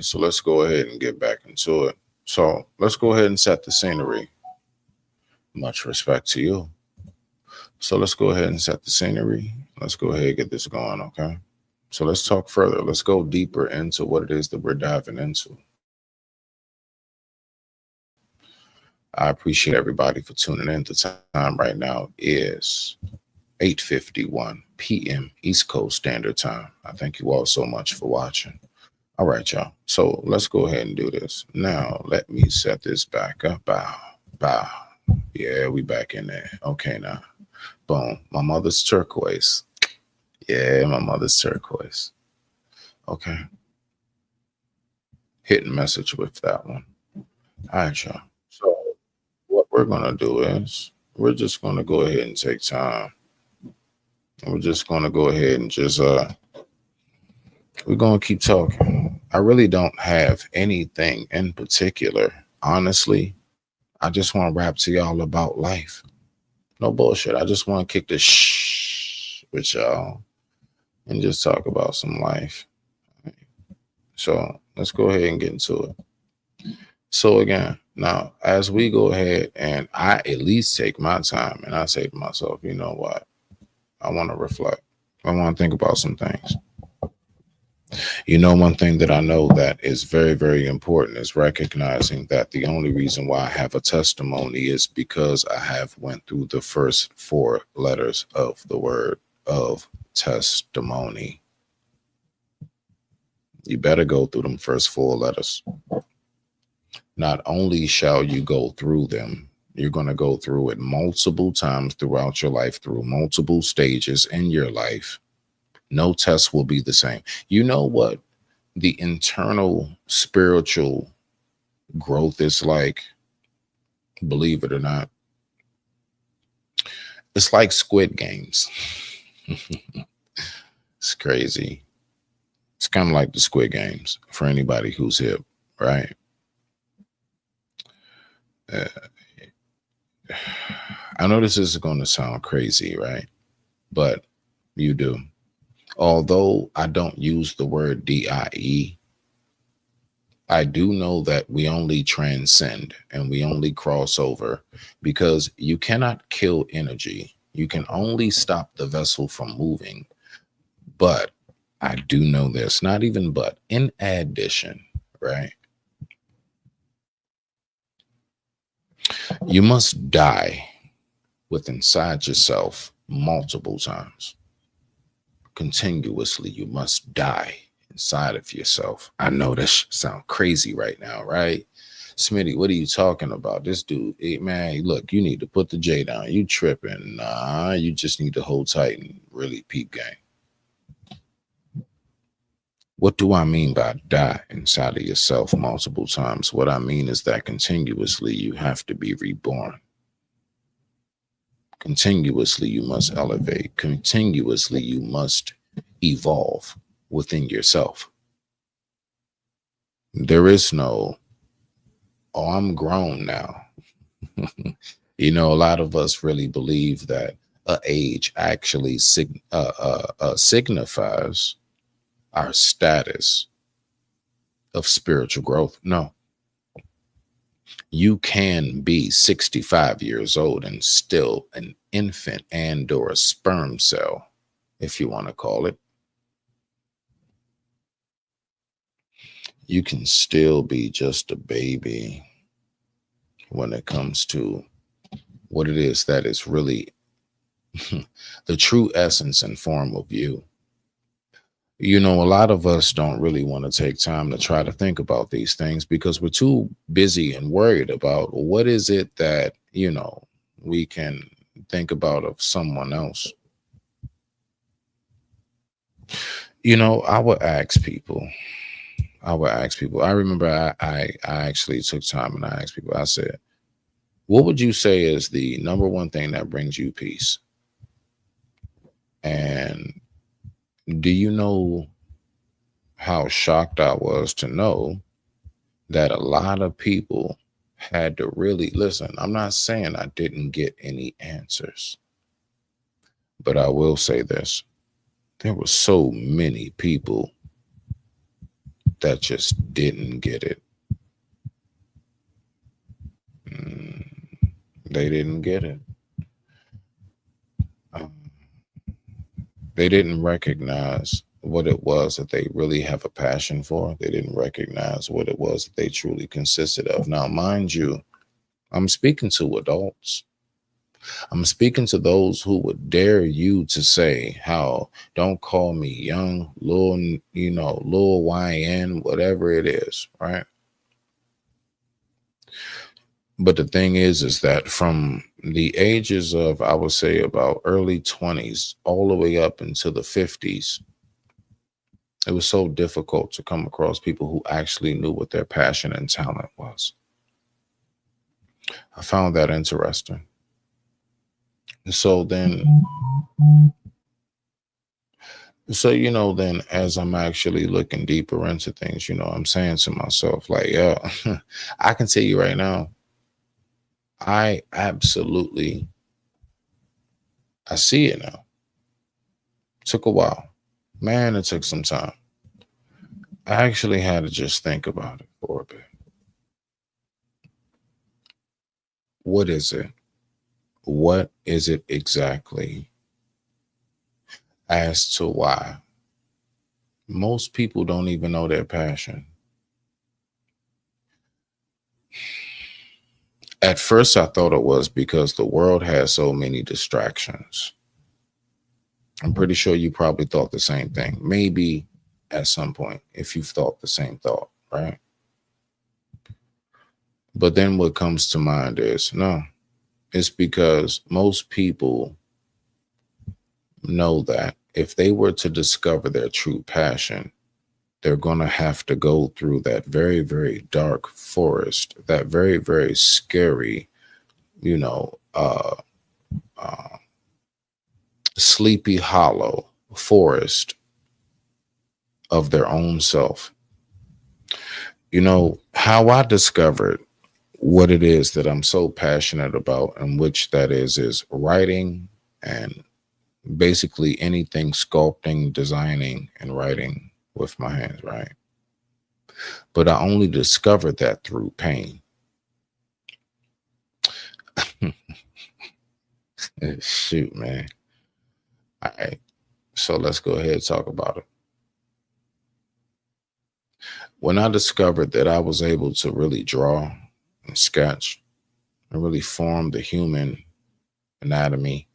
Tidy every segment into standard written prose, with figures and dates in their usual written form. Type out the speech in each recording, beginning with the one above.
So let's go ahead and get back into it. So let's go ahead and set the scenery. Much respect to you. So let's go ahead and set the scenery. Let's go ahead and get this going, okay? So let's talk further. Let's go deeper into what it is that we're diving into. I appreciate everybody for tuning in. The time right now is 8:51 p.m. East Coast Standard Time. I thank you all so much for watching. All right, y'all. So let's go ahead and do this. Now, let me set this back up. Bow, bow. Yeah, we back in there. Okay, now. Boom. My mother's turquoise. Yeah, my mother's turquoise. Okay. Hidden message with that one. All right, y'all. So what we're going to do is we're just going to go ahead and take time. We're just going to go ahead and just we're going to keep talking. I really don't have anything in particular. Honestly, I just want to rap to y'all about life. No bullshit. I just want to kick the shh with y'all and just talk about some life. So let's go ahead and get into it. So again, now as we go ahead and I at least take my time and I say to myself, you know what? I want to reflect. I want to think about some things. You know, one thing that I know that is very, very important is recognizing that the only reason why I have a testimony is because I have went through the first four letters of the word of testimony. You better go through them first four letters. Not only shall you go through them, you're going to go through it multiple times throughout your life, through multiple stages in your life. No test will be the same. You know what the internal spiritual growth is like? Believe it or not, it's like Squid Games. It's crazy. It's kind of like the Squid Games for anybody who's hip, right? Uh, I know this is going to sound crazy, right? But you do. Although I don't use the word DIE, I do know that we only transcend and we only cross over because you cannot kill energy. You can only stop the vessel from moving. But I do know this, not even but, in addition, right? You must die with inside yourself multiple times. Continuously, you must die inside of yourself. I know this sound crazy right now, right? Smitty, what are you talking about? This dude, hey, man, look, you need to put the J down. You tripping. Nah, you just need to hold tight and really peep game. What do I mean by die inside of yourself multiple times? What I mean is that continuously you have to be reborn. Continuously you must elevate. Continuously you must evolve within yourself. There is no, oh, I'm grown now. You know, a lot of us really believe that age actually signifies our status of spiritual growth. No, you can be 65 years old and still an infant and or a sperm cell, if you want to call it. You can still be just a baby when it comes to what it is that is really the true essence and form of you. You know, a lot of us don't really want to take time to try to think about these things because we're too busy and worried about what is it that, you know, we can think about of someone else. You know, I remember I actually took time and I asked people, I said, what would you say is the number one thing that brings you peace? And do you know how shocked I was to know that a lot of people had to really listen? I'm not saying I didn't get any answers, but I will say this. There were so many people that just didn't get it. Mm, they didn't get it. Um, they didn't recognize what it was that they really have a passion for. They didn't recognize what it was that they truly consisted of. Now, mind you, I'm speaking to adults. I'm speaking to those who would dare you to say, how, don't call me young, little, little YN, whatever it is, right? But the thing is that from the ages of, I would say, about early 20s all the way up into the 50s, it was so difficult to come across people who actually knew what their passion and talent was. I found that interesting. So then, then as I'm actually looking deeper into things, I'm saying to myself, like, yeah, I can tell you right now, I absolutely, I see it now. Took a while. Man, it took some time. I actually had to just think about it for a bit. What is it? What is it exactly as to why most people don't even know their passion? At first, I thought it was because the world has so many distractions. I'm pretty sure you probably thought the same thing. Maybe at some point, if you've thought the same thought, right? But then what comes to mind is no, it's because most people know that if they were to discover their true passion, they're going to have to go through that very, very dark forest, that very, very scary, you know, uh, uh, sleepy hollow forest of their own self. How I discovered what it is that I'm so passionate about, and which that is writing and basically anything sculpting, designing, and writing with my hands, right? But I only discovered that through pain. Shoot, man. All right. So let's go ahead and talk about it. When I discovered that I was able to really draw and sketch and really form the human anatomy,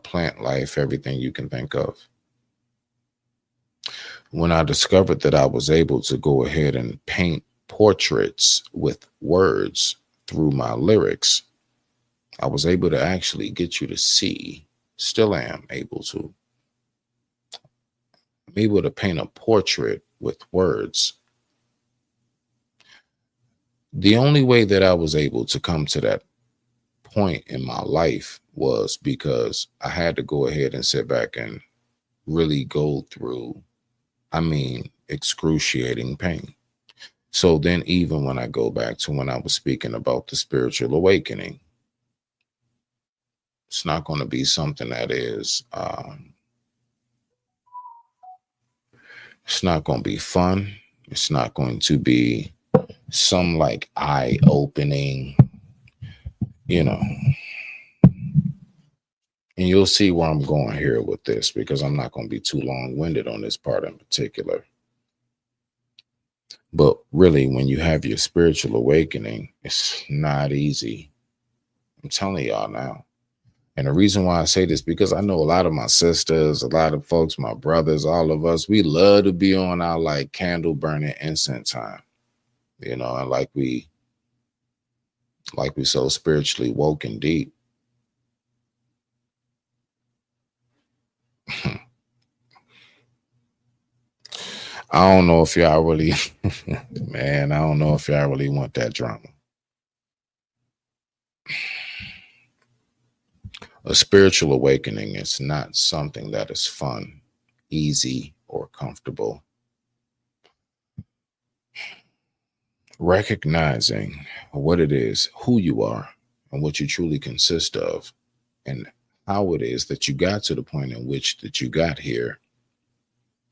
plant life, everything you can think of. When I discovered that I was able to go ahead and paint portraits with words through my lyrics, I was able to actually get you to see, still am able to. I'm able to paint a portrait with words. The only way that I was able to come to that point in my life was because I had to go ahead and sit back and really go through, excruciating pain. So then, even when I go back to when I was speaking about the spiritual awakening, it's not going to be something that is, it's not going to be fun. It's not going to be some like eye opening, you know. And you'll see where I'm going here with this, because I'm not going to be too long winded on this part in particular. But really, when you have your spiritual awakening, it's not easy. I'm telling y'all now. And the reason why I say this, because I know a lot of my sisters, a lot of folks, my brothers, all of us, we love to be on our like candle burning incense time, and like we so spiritually woke and deep. I don't know if y'all really, man, I don't know if y'all really want that drama. A spiritual awakening is not something that is fun, easy, or comfortable. Recognizing what it is, who you are, and what you truly consist of, and how it is that you got to the point in which that you got here,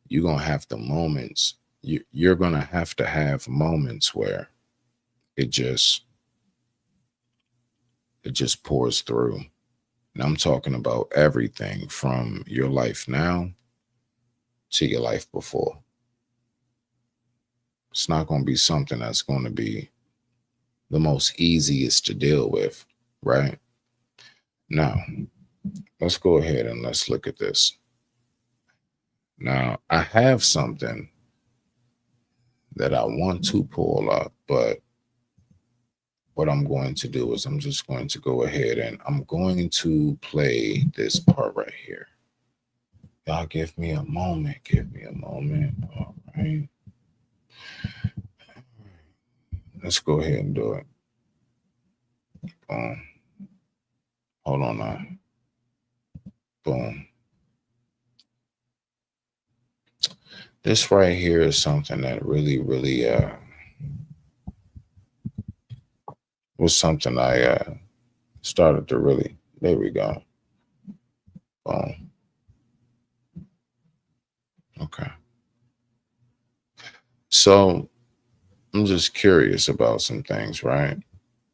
you're going to have the moments you're going to have moments where it just it just pours through. And I'm talking about everything from your life now to your life before. It's not going to be something that's going to be the most easiest to deal with, right? Now, let's go ahead and let's look at this. Now, I have something that I want to pull up, but what I'm going to do is I'm just going to go ahead and I'm going to play this part right here. Y'all give me a moment. Give me a moment. All right. Let's go ahead and do it. Boom. Hold on now. Boom. This right here is something that really, really was something I started to really. There we go. Boom. Okay. So I'm just curious about some things, right?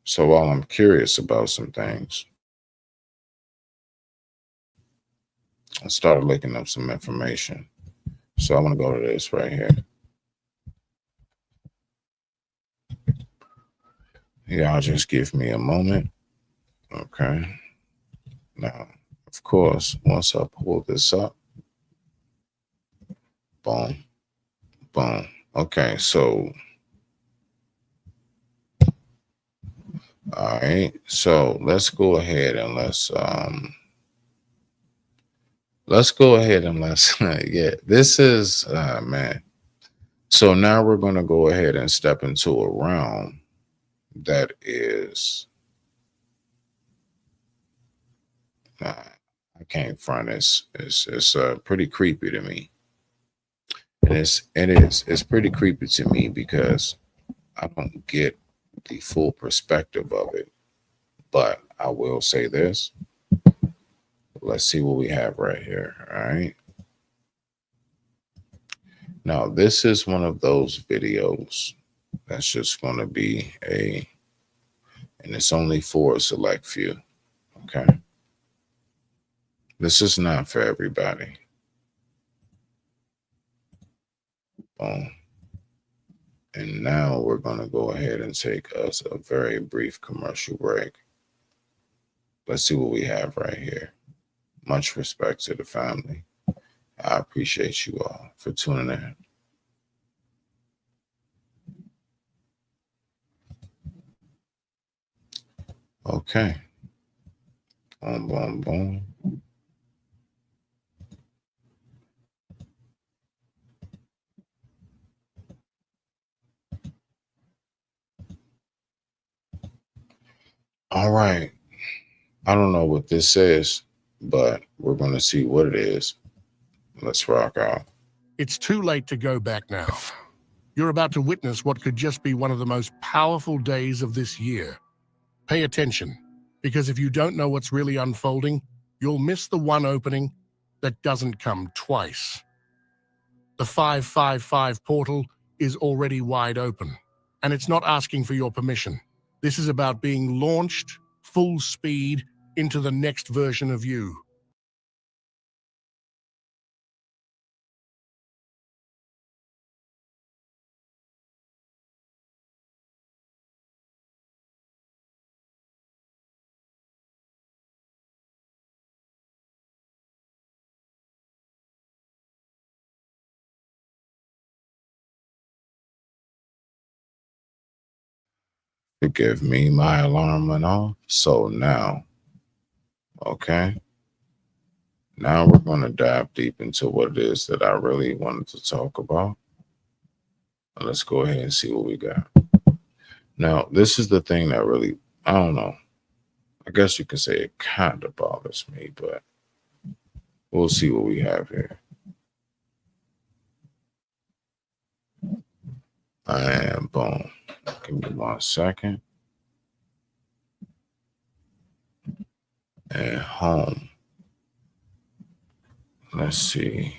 So while I'm curious about some things, I started looking up some information. So I want to go to this right here. Y'all just give me a moment. Okay. Now, of course, once I pull this up, boom, boom. Okay, so all right. So let's go ahead and let's go ahead and let's yeah, this is man. So now we're gonna go ahead and step into a realm that is I can't front it's pretty creepy to me. And it's pretty creepy to me because I don't get the full perspective of it. But I will say this. Let's see what we have right here. All right. Now, this is one of those videos that's just going to be and it's only for a select few. Okay. This is not for everybody. Boom. And now we're going to go ahead and take us a very brief commercial break. Let's see what we have right here. Much respect to the family. I appreciate you all for tuning in. Okay. Boom, boom, boom. All right. I don't know what this says, but we're going to see what it is. Let's rock out. It's too late to go back now. You're about to witness what could just be one of the most powerful days of this year. Pay attention, because if you don't know what's really unfolding, you'll miss the one opening that doesn't come twice. The 555 portal is already wide open, and it's not asking for your permission. This is about being launched full speed into the next version of you. Forgive me, my alarm went off. So now, okay, now we're going to dive deep into what it is that I really wanted to talk about. Let's go ahead and see what we got. Now, this is the thing that really, I don't know. I guess you could say it kind of bothers me, but we'll see what we have here. And boom. Give me 1 second. And home. Let's see.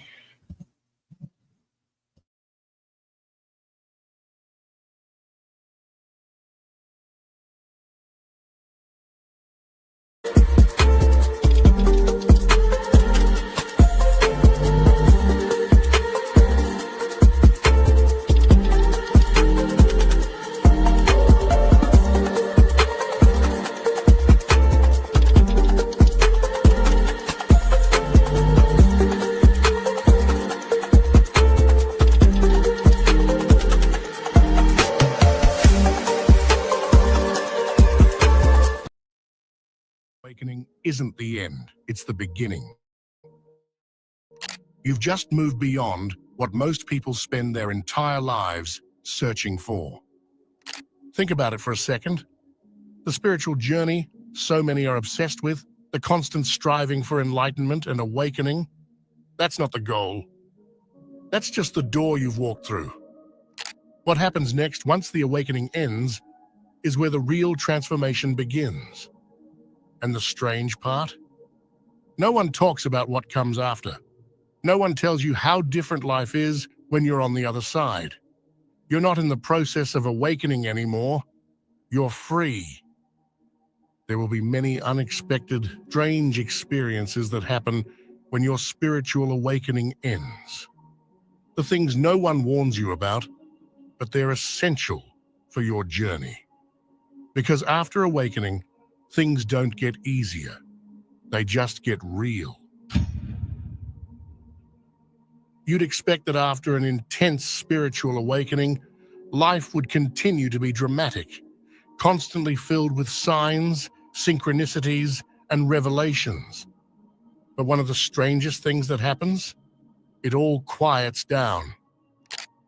awakening isn't the end, it's the beginning. You've just moved beyond what most people spend their entire lives searching for. Think about it for a second. The spiritual journey so many are obsessed with, the constant striving for enlightenment and awakening, that's not the goal. That's just the door you've walked through. What happens next, once the awakening ends, is where the real transformation begins. And the strange part? No one talks about what comes after. No one tells you how different life is when you're on the other side. You're not in the process of awakening anymore. You're free. There will be many unexpected, strange experiences that happen when your spiritual awakening ends. The things no one warns you about, but they're essential for your journey. Because after awakening, things don't get easier. They just get real. You'd expect that after an intense spiritual awakening, life would continue to be dramatic, constantly filled with signs, synchronicities, and revelations. But one of the strangest things that happens? It all quiets down.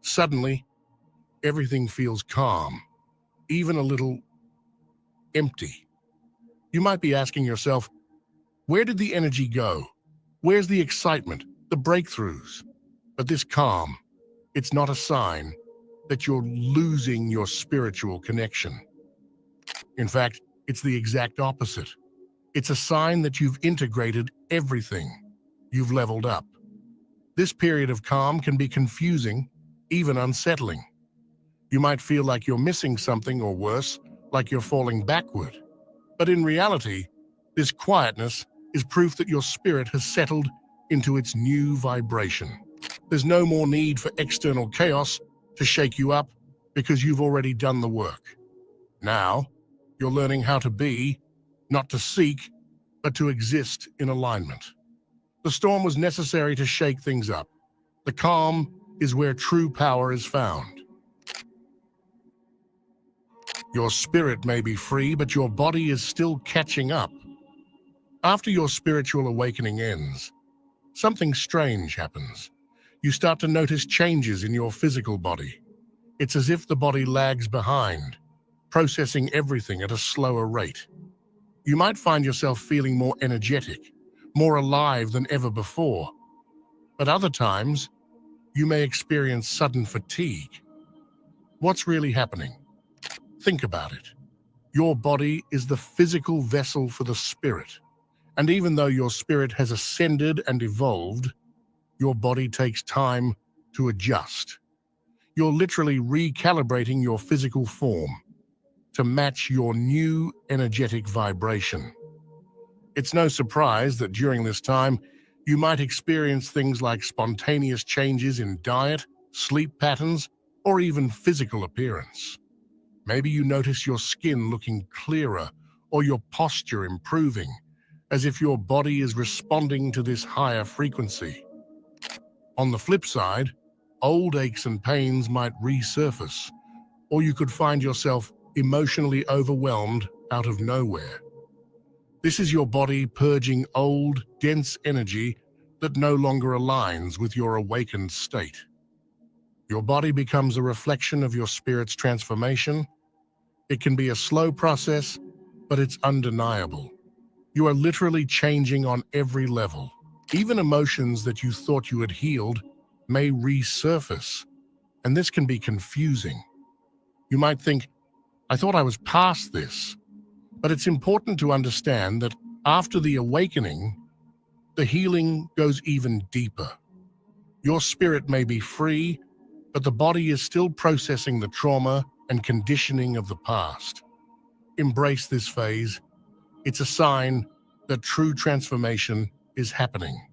Suddenly, everything feels calm, even a little empty. You might be asking yourself, where did the energy go? Where's the excitement, the breakthroughs? But this calm, it's not a sign that you're losing your spiritual connection. In fact, it's the exact opposite. It's a sign that you've integrated everything. You've leveled up. This period of calm can be confusing, even unsettling. You might feel like you're missing something, or worse, like you're falling backward. But in reality, this quietness is proof that your spirit has settled into its new vibration. There's no more need for external chaos to shake you up because you've already done the work. Now, you're learning how to be, not to seek, but to exist in alignment. The storm was necessary to shake things up. The calm is where true power is found. Your spirit may be free, but your body is still catching up. After your spiritual awakening ends, something strange happens. You start to notice changes in your physical body. It's as if the body lags behind, processing everything at a slower rate. You might find yourself feeling more energetic, more alive than ever before. But other times, you may experience sudden fatigue. What's really happening? Think about it. Your body is the physical vessel for the spirit. And even though your spirit has ascended and evolved, your body takes time to adjust. You're literally recalibrating your physical form to match your new energetic vibration. It's no surprise that during this time, you might experience things like spontaneous changes in diet, sleep patterns, or even physical appearance. Maybe you notice your skin looking clearer or your posture improving, as if your body is responding to this higher frequency. On the flip side, old aches and pains might resurface, or you could find yourself emotionally overwhelmed out of nowhere. This is your body purging old, dense energy that no longer aligns with your awakened state. Your body becomes a reflection of your spirit's transformation. It can be a slow process, but it's undeniable. You are literally changing on every level. Even emotions that you thought you had healed may resurface, and this can be confusing. You might think, I thought I was past this. But it's important to understand that after the awakening, the healing goes even deeper. Your spirit may be free, but the body is still processing the trauma and conditioning of the past. Embrace this phase. It's a sign that true transformation is happening.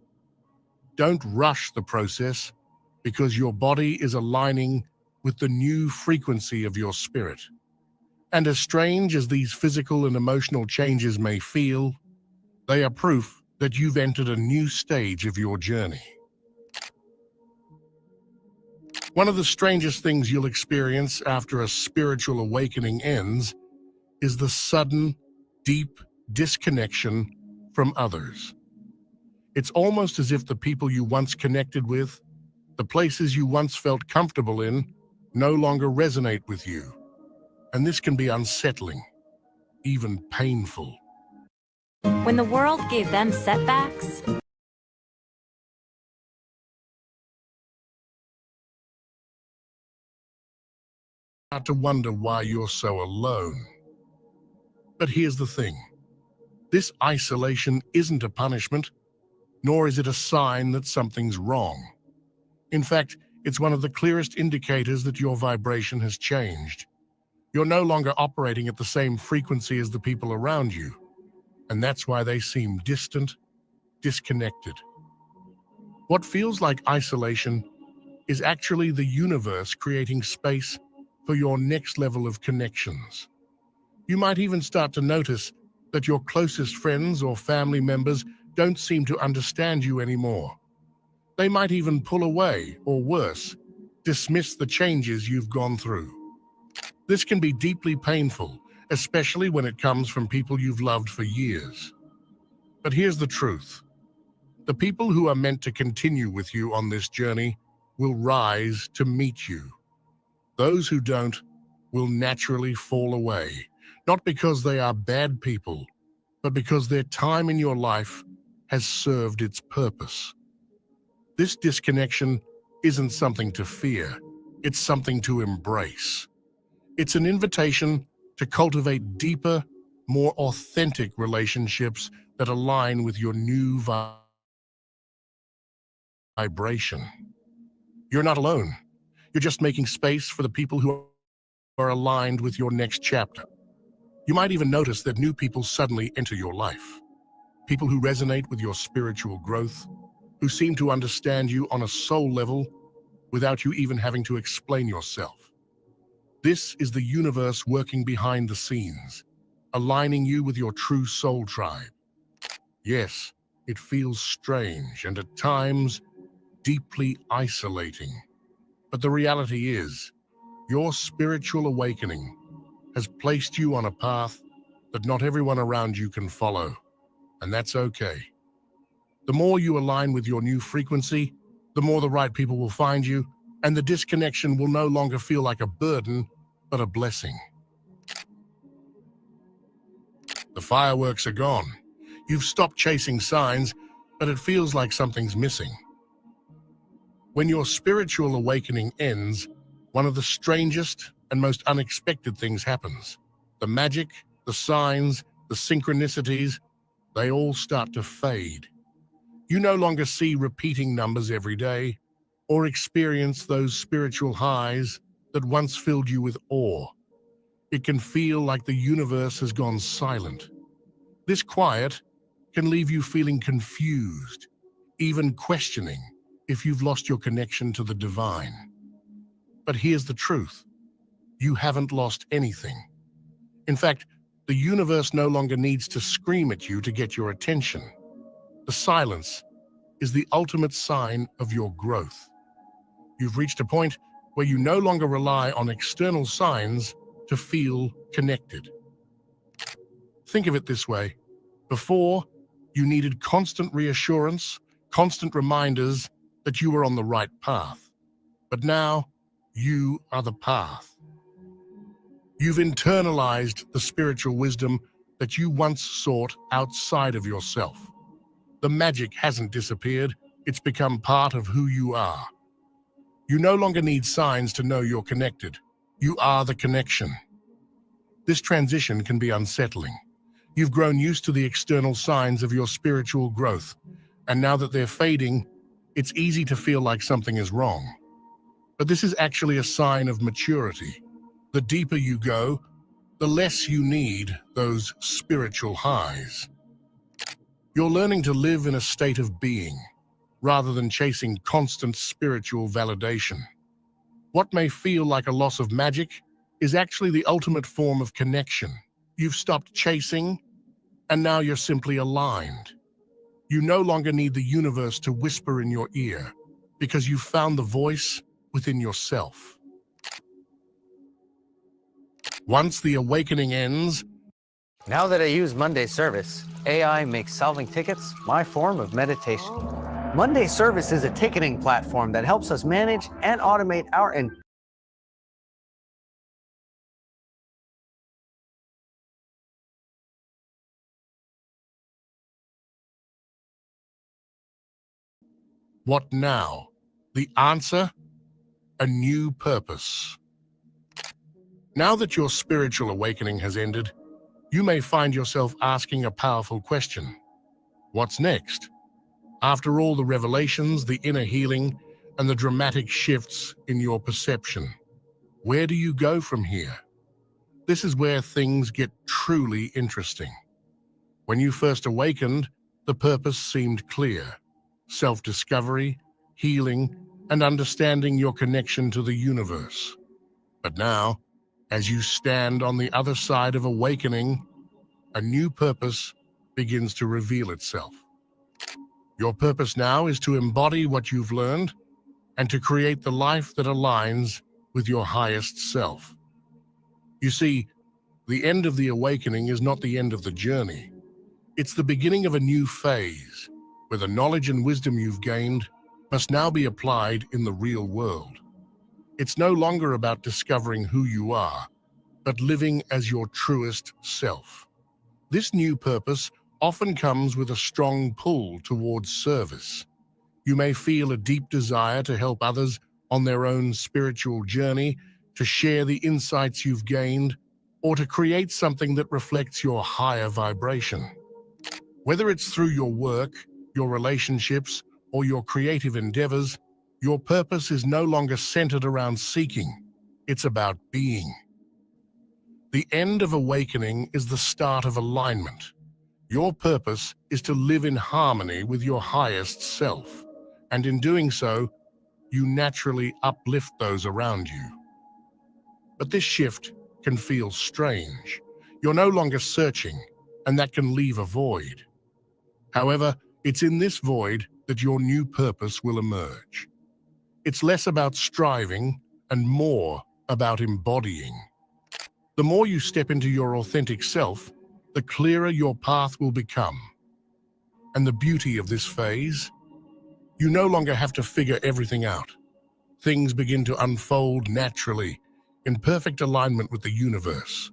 Don't rush the process, because your body is aligning with the new frequency of your spirit. And as strange as these physical and emotional changes may feel, they are proof that you've entered a new stage of your journey. One of the strangest things you'll experience after a spiritual awakening ends is the sudden, deep disconnection from others. It's almost as if the people you once connected with, the places you once felt comfortable in, no longer resonate with you. And this can be unsettling, even painful. When the world gave them setbacks, Start to wonder why you're so alone. But here's the thing. This isolation isn't a punishment, nor is it a sign that something's wrong. In fact, it's one of the clearest indicators that your vibration has changed. You're no longer operating at the same frequency as the people around you, and that's why they seem distant, disconnected. What feels like isolation is actually the universe creating space for your next level of connections. You might even start to notice that your closest friends or family members don't seem to understand you anymore. They might even pull away, or worse, dismiss the changes you've gone through. This can be deeply painful, especially when it comes from people you've loved for years. But here's the truth. The people who are meant to continue with you on this journey will rise to meet you. Those who don't will naturally fall away, not because they are bad people, but because their time in your life has served its purpose. This disconnection isn't something to fear, it's something to embrace. It's an invitation to cultivate deeper, more authentic relationships that align with your new vibration. You're not alone. You're just making space for the people who are aligned with your next chapter. You might even notice that new people suddenly enter your life. People who resonate with your spiritual growth, who seem to understand you on a soul level without you even having to explain yourself. This is the universe working behind the scenes, aligning you with your true soul tribe. Yes, it feels strange and at times deeply isolating. But the reality is, your spiritual awakening has placed you on a path that not everyone around you can follow, and that's okay. The more you align with your new frequency, the more the right people will find you, and the disconnection will no longer feel like a burden, but a blessing. The fireworks are gone. You've stopped chasing signs, but it feels like something's missing. When your spiritual awakening ends, one of the strangest and most unexpected things happens. The magic, the signs, the synchronicities, they all start to fade. You no longer see repeating numbers every day or experience those spiritual highs that once filled you with awe. It can feel like the universe has gone silent. This quiet can leave you feeling confused, even questioning if you've lost your connection to the divine. But here's the truth. You haven't lost anything. In fact, the universe no longer needs to scream at you to get your attention. The silence is the ultimate sign of your growth. You've reached a point where you no longer rely on external signs to feel connected. Think of it this way. Before, you needed constant reassurance, constant reminders that you were on the right path. But now, you are the path. You've internalized the spiritual wisdom that you once sought outside of yourself. The magic hasn't disappeared, it's become part of who you are. You no longer need signs to know you're connected. You are the connection. This transition can be unsettling. You've grown used to the external signs of your spiritual growth, and now that they're fading, it's easy to feel like something is wrong. But this is actually a sign of maturity. The deeper you go, the less you need those spiritual highs. You're learning to live in a state of being, rather than chasing constant spiritual validation. What may feel like a loss of magic is actually the ultimate form of connection. You've stopped chasing, and now you're simply aligned. You no longer need the universe to whisper in your ear, because you've found the voice within yourself. Once the awakening ends, Now that I use Monday Service, AI makes solving tickets my form of meditation. Monday Service is a ticketing platform that helps us manage and automate our What now? The answer? A new purpose. Now that your spiritual awakening has ended, you may find yourself asking a powerful question. What's next? After all the revelations, the inner healing, and the dramatic shifts in your perception, where do you go from here? This is where things get truly interesting. When you first awakened, the purpose seemed clear: self-discovery, healing, and understanding your connection to the universe. But now, as you stand on the other side of awakening, a new purpose begins to reveal itself. Your purpose now is to embody what you've learned and to create the life that aligns with your highest self. You see, the end of the awakening is not the end of the journey. It's the beginning of a new phase, where the knowledge and wisdom you've gained must now be applied in the real world. It's no longer about discovering who you are, but living as your truest self. This new purpose often comes with a strong pull towards service. You may feel a deep desire to help others on their own spiritual journey, to share the insights you've gained, or to create something that reflects your higher vibration. Whether it's through your work, your relationships, or your creative endeavors, your purpose is no longer centered around seeking. It's about being. The end of awakening is the start of alignment. Your purpose is to live in harmony with your highest self, and in doing so, you naturally uplift those around you. But this shift can feel strange. You're no longer searching, and that can leave a void. However, it's in this void that your new purpose will emerge. It's less about striving and more about embodying. The more you step into your authentic self, the clearer your path will become. And the beauty of this phase, you no longer have to figure everything out. Things begin to unfold naturally, in perfect alignment with the universe.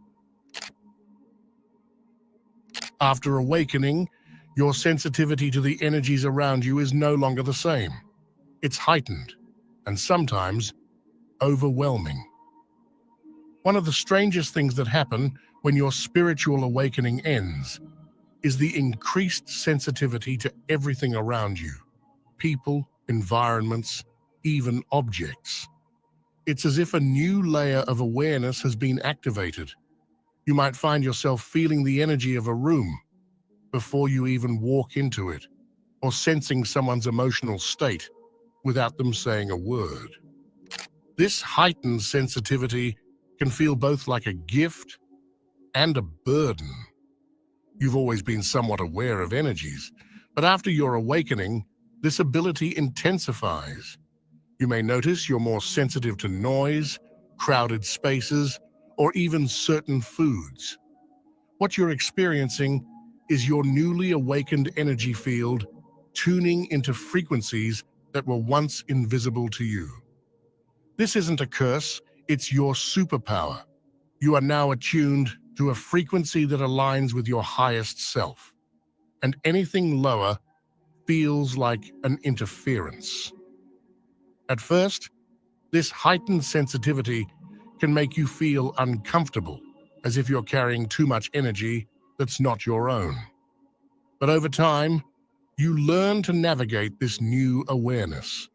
After awakening, your sensitivity to the energies around you is no longer the same. It's heightened, and sometimes overwhelming. One of the strangest things that happen when your spiritual awakening ends is the increased sensitivity to everything around you: people, environments, even objects. It's as if a new layer of awareness has been activated. You might find yourself feeling the energy of a room before you even walk into it, or sensing someone's emotional state without them saying a word. This heightened sensitivity can feel both like a gift and a burden. You've always been somewhat aware of energies, but after your awakening, this ability intensifies. You may notice you're more sensitive to noise, crowded spaces, or even certain foods. What you're experiencing is your newly awakened energy field tuning into frequencies that were once invisible to you. This isn't a curse, it's your superpower. You are now attuned to a frequency that aligns with your highest self, and anything lower feels like an interference. At first, this heightened sensitivity can make you feel uncomfortable, as if you're carrying too much energy that's not your own. But over time, you learn to navigate this new awareness.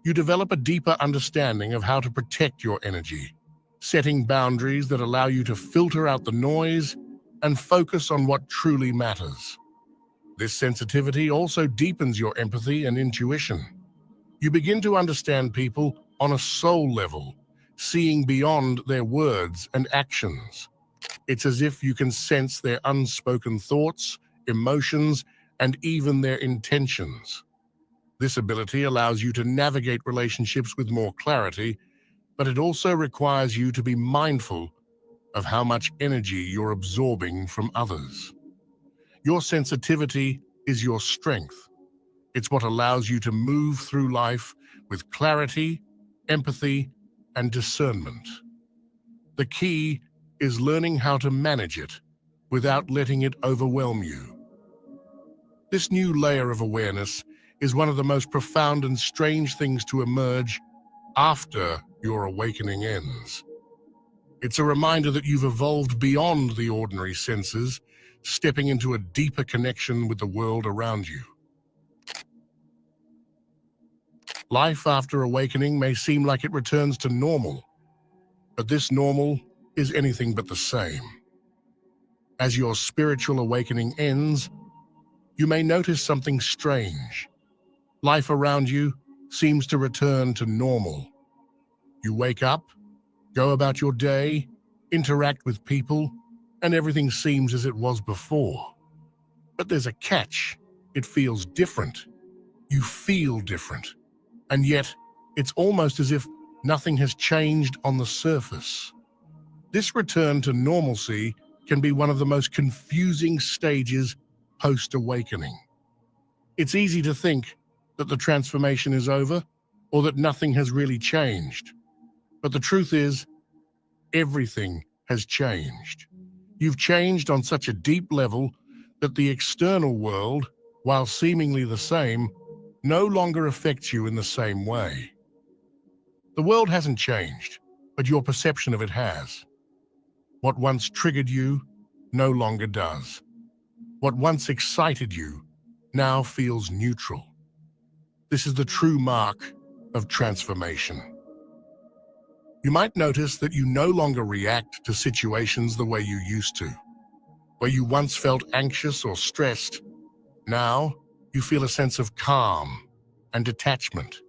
You develop a deeper understanding of how to protect your energy, setting boundaries that allow you to filter out the noise and focus on what truly matters. This sensitivity also deepens your empathy and intuition. You begin to understand people on a soul level, seeing beyond their words and actions. It's as if you can sense their unspoken thoughts, emotions, and even their intentions. This ability allows you to navigate relationships with more clarity, but it also requires you to be mindful of how much energy you're absorbing from others. Your sensitivity is your strength. It's what allows you to move through life with clarity, empathy, and discernment. The key is learning how to manage it without letting it overwhelm you. This new layer of awareness is one of the most profound and strange things to emerge after your awakening ends. It's a reminder that you've evolved beyond the ordinary senses, stepping into a deeper connection with the world around you. Life after awakening may seem like it returns to normal, but this normal is anything but the same. As your spiritual awakening ends, you may notice something strange. Life around you seems to return to normal. You wake up, go about your day, interact with people, and everything seems as it was before. But there's a catch. It feels different. You feel different. And yet, it's almost as if nothing has changed on the surface. This return to normalcy can be one of the most confusing stages post-awakening. It's easy to think that the transformation is over or that nothing has really changed. But the truth is, everything has changed. You've changed on such a deep level that the external world, while seemingly the same, no longer affects you in the same way. The world hasn't changed, but your perception of it has. What once triggered you no longer does. What once excited you now feels neutral. This is the true mark of transformation. You might notice that you no longer react to situations the way you used to. Where you once felt anxious or stressed, now you feel a sense of calm and detachment.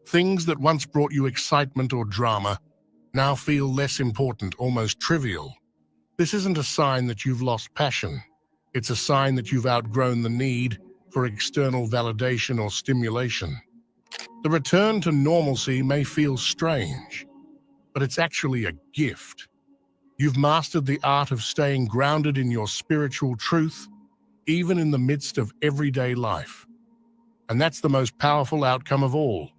Things that once brought you excitement or drama now feel less important, almost trivial. This isn't a sign that you've lost passion. It's a sign that you've outgrown the need for external validation or stimulation. The return to normalcy may feel strange, but it's actually a gift. You've mastered the art of staying grounded in your spiritual truth, even in the midst of everyday life. And that's the most powerful outcome of all.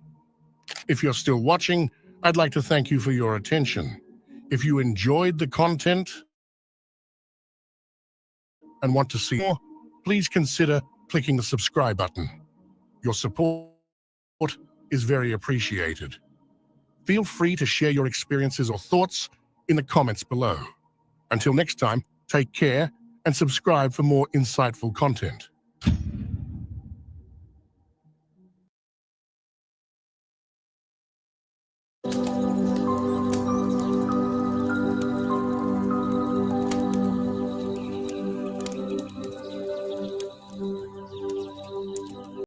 If you're still watching, I'd like to thank you for your attention. If you enjoyed the content and want to see more, please consider clicking the subscribe button. Your support is very appreciated. Feel free to share your experiences or thoughts in the comments below. Until next time, take care and subscribe for more insightful content.